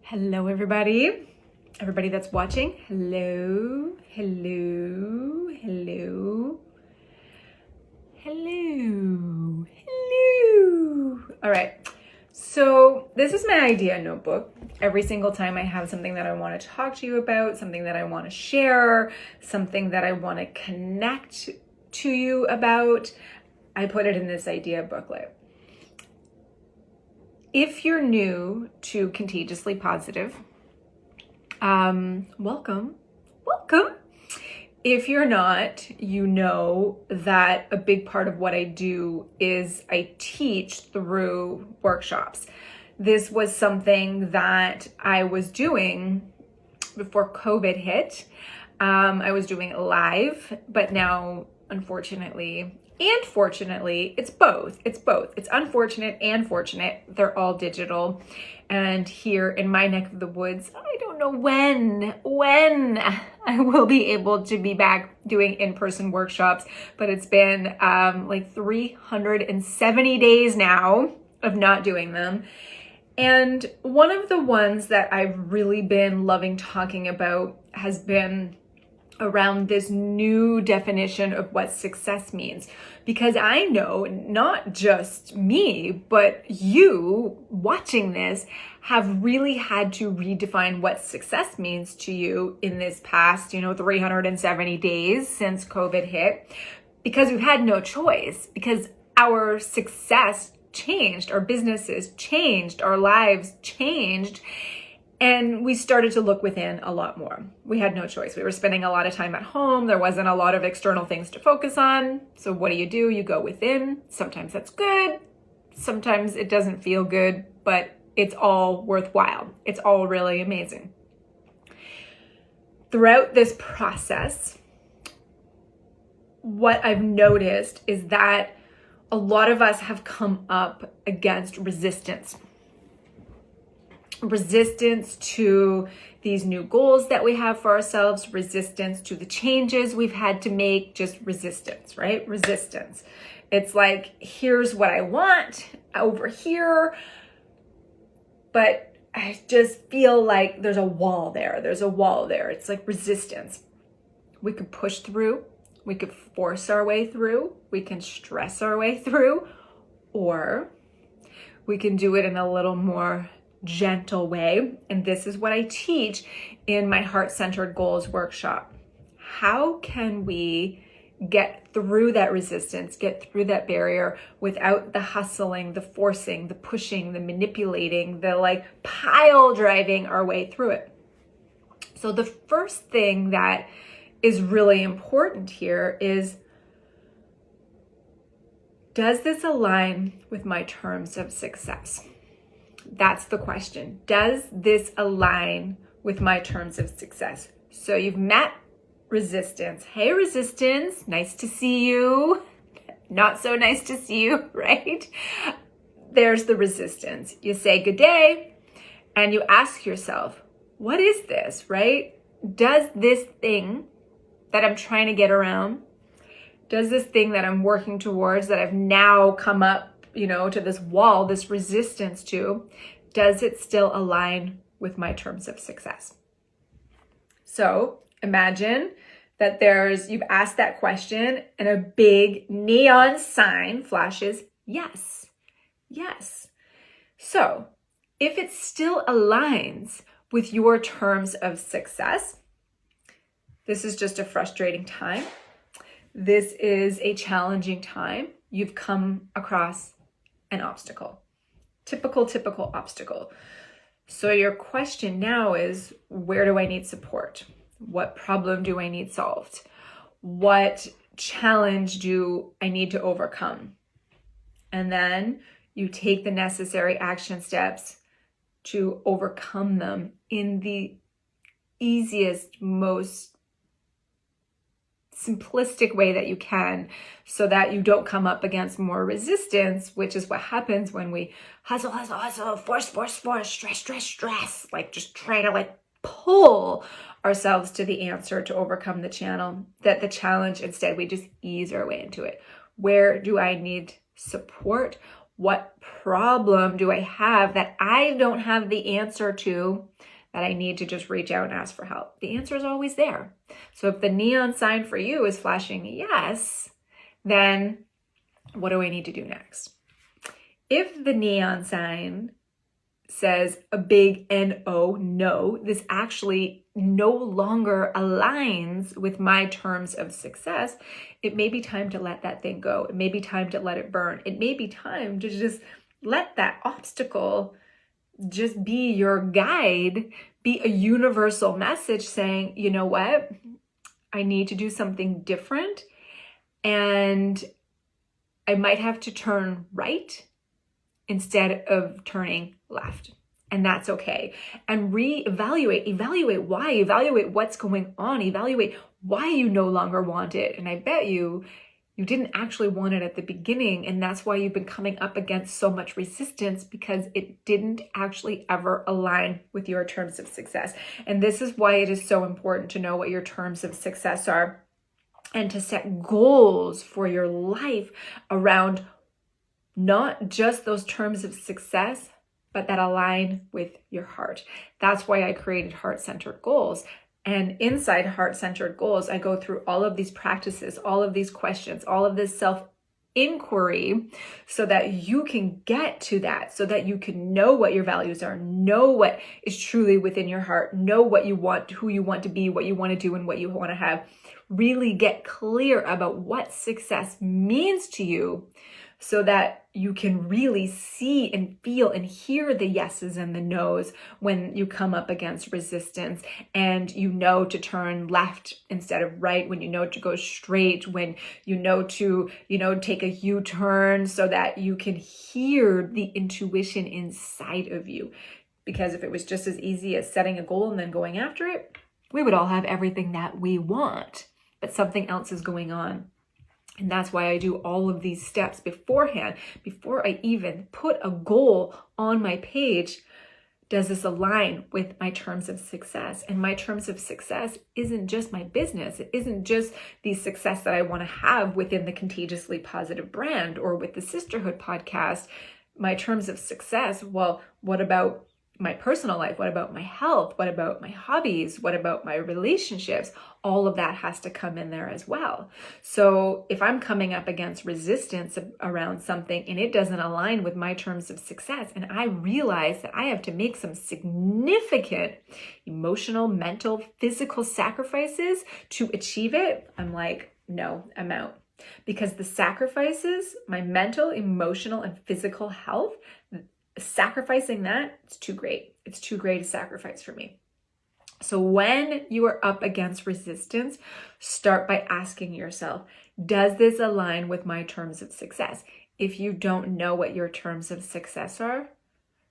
Hello, everybody. Everybody that's watching. Hello, hello, hello, hello, hello. All right. So this is my idea notebook. Every single time I have something that I want to talk to you about, something that I want to share, something that I want to connect to you about, I put it in this idea booklet. If you're new to Contagiously Positive, welcome. If you're not, you know that a big part of what I do is I teach through workshops. This was something that I was doing before COVID hit. I was doing it live, but now, unfortunately, and fortunately, it's both. It's unfortunate and fortunate. They're all digital. And here in my neck of the woods, I don't know when I will be able to be back doing in-person workshops, but it's been like 370 days now of not doing them. And one of the ones that I've really been loving talking about has been around this new definition of what success means. Because I know not just me, but you watching this have really had to redefine what success means to you in this past, 370 days since COVID hit, because we've had no choice, because our success changed, our businesses changed, our lives changed. And we started to look within a lot more. We had no choice. We were spending a lot of time at home. There wasn't a lot of external things to focus on. So what do? You go within. Sometimes that's good. Sometimes it doesn't feel good, but it's all worthwhile. It's all really amazing. Throughout this process, what I've noticed is that a lot of us have come up against resistance to these new goals that we have for ourselves, resistance to the changes we've had to make, just resistance, right? Resistance. It's like, here's what I want over here, but I just feel like there's a wall there. It's like resistance. We could push through, we could force our way through, we can stress our way through, or we can do it in a little more gentle way. And this is what I teach in my Heart-Centered Goals workshop. How can we get through that resistance, get through that barrier without the hustling, the forcing, the pushing, the manipulating, the pile driving our way through it? So the first thing that is really important here is, does this align with my terms of success? That's the question. Does this align with my terms of success? So you've met resistance. Hey, resistance, nice to see you. Not so nice to see you, right? There's the resistance. You say good day and you ask yourself, what is this, right? Does this thing that I'm trying to get around, does this thing that I'm working towards, that I've now come up to this wall, this resistance to, does it still align with my terms of success? So imagine that you've asked that question and a big neon sign flashes, yes. So if it still aligns with your terms of success, this is just a frustrating time. This is a challenging time. You've come across an obstacle, typical obstacle. So your question now is, where do I need support? What problem do I need solved? What challenge do I need to overcome? And then you take the necessary action steps to overcome them in the easiest, most simplistic way that you can, so that you don't come up against more resistance, which is what happens when we hustle, force, stress, just trying to pull ourselves to the answer to overcome the challenge. Instead, we just ease our way into it. Where do I need support? What problem do I have that I don't have the answer to, that I need to just reach out and ask for help? The answer is always there. So if the neon sign for you is flashing yes, then what do I need to do next? If the neon sign says a big N-O, no, this actually no longer aligns with my terms of success, it may be time to let that thing go. It may be time to let it burn. It may be time to just let that obstacle just be your guide, be a universal message saying, you know what, I need to do something different, and I might have to turn right instead of turning left. And that's okay. And evaluate why, evaluate what's going on, evaluate why you no longer want it. And I bet you didn't actually want it at the beginning. And that's why you've been coming up against so much resistance, because it didn't actually ever align with your terms of success. And this is why it is so important to know what your terms of success are and to set goals for your life around not just those terms of success, but that align with your heart. That's why I created heart-centered goals. And inside heart-centered goals, I go through all of these practices, all of these questions, all of this self-inquiry, so that you can get to that, so that you can know what your values are, know what is truly within your heart, know what you want, who you want to be, what you want to do, and what you want to have. Really get clear about what success means to you, so that you can really see and feel and hear the yeses and the nos when you come up against resistance, and you know to turn left instead of right, when you know to go straight, when you know to, take a U-turn, so that you can hear the intuition inside of you. Because if it was just as easy as setting a goal and then going after it, we would all have everything that we want, but something else is going on. And that's why I do all of these steps beforehand, before I even put a goal on my page. Does this align with my terms of success? And my terms of success isn't just my business. It isn't just the success that I want to have within the Contagiously Positive brand or with the Sisterhood podcast. My terms of success, well, what about my personal life? What about my health? What about my hobbies? What about my relationships? All of that has to come in there as well. So if I'm coming up against resistance around something and it doesn't align with my terms of success, and I realize that I have to make some significant emotional, mental, physical sacrifices to achieve it, I'm like, no, I'm out. Because the sacrifices, my mental, emotional, and physical health, sacrificing that, it's too great. It's too great a sacrifice for me. So when you are up against resistance, start by asking yourself, does this align with my terms of success? If you don't know what your terms of success are,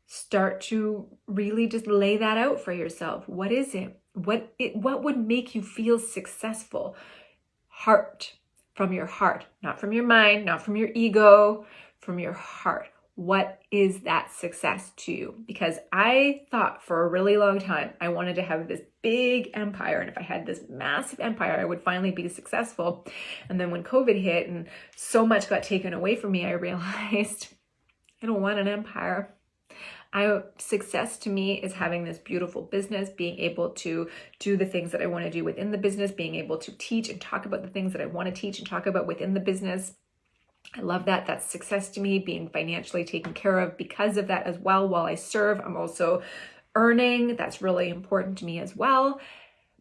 start to really just lay that out for yourself. What is it? What would make you feel successful? Heart, from your heart, not from your mind, not from your ego, from your heart. What is that success to you? Because I thought for a really long time, I wanted to have this big empire. And if I had this massive empire, I would finally be successful. And then when COVID hit and so much got taken away from me, I realized I don't want an empire. Success to me is having this beautiful business, being able to do the things that I want to do within the business, being able to teach and talk about the things that I want to teach and talk about within the business. I love that. That's success to me, being financially taken care of because of that as well. While I serve, I'm also earning. That's really important to me as well.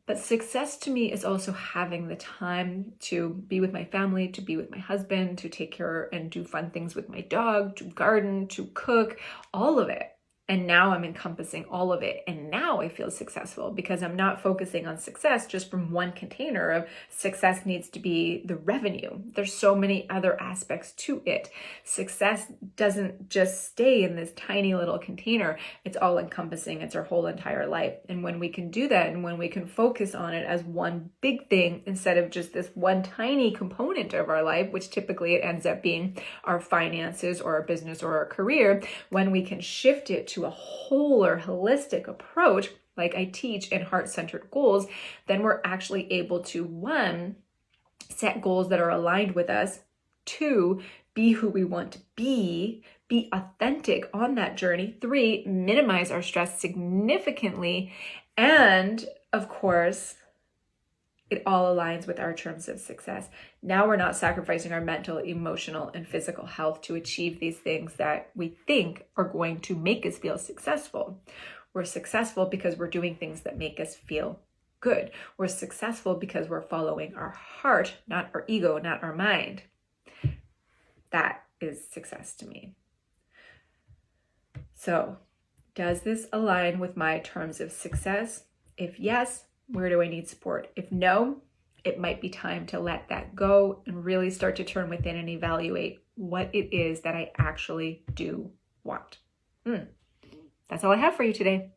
But success to me is also having the time to be with my family, to be with my husband, to take care and do fun things with my dog, to garden, to cook, all of it. And now I'm encompassing all of it. And now I feel successful because I'm not focusing on success just from one container of success needs to be the revenue. There's so many other aspects to it. Success doesn't just stay in this tiny little container. It's all encompassing. It's our whole entire life. And when we can do that, and when we can focus on it as one big thing instead of just this one tiny component of our life, which typically it ends up being our finances or our business or our career, when we can shift it to a whole or holistic approach, like I teach in heart-centered goals, then we're actually able to, one, set goals that are aligned with us, two, be who we want to be, be authentic on that journey. 3, minimize our stress significantly. And of course, it all aligns with our terms of success. Now we're not sacrificing our mental, emotional, and physical health to achieve these things that we think are going to make us feel successful. We're successful because we're doing things that make us feel good. We're successful because we're following our heart, not our ego, not our mind. That is success to me. So, does this align with my terms of success? If yes, where do I need support? If no, it might be time to let that go and really start to turn within and evaluate what it is that I actually do want. That's all I have for you today.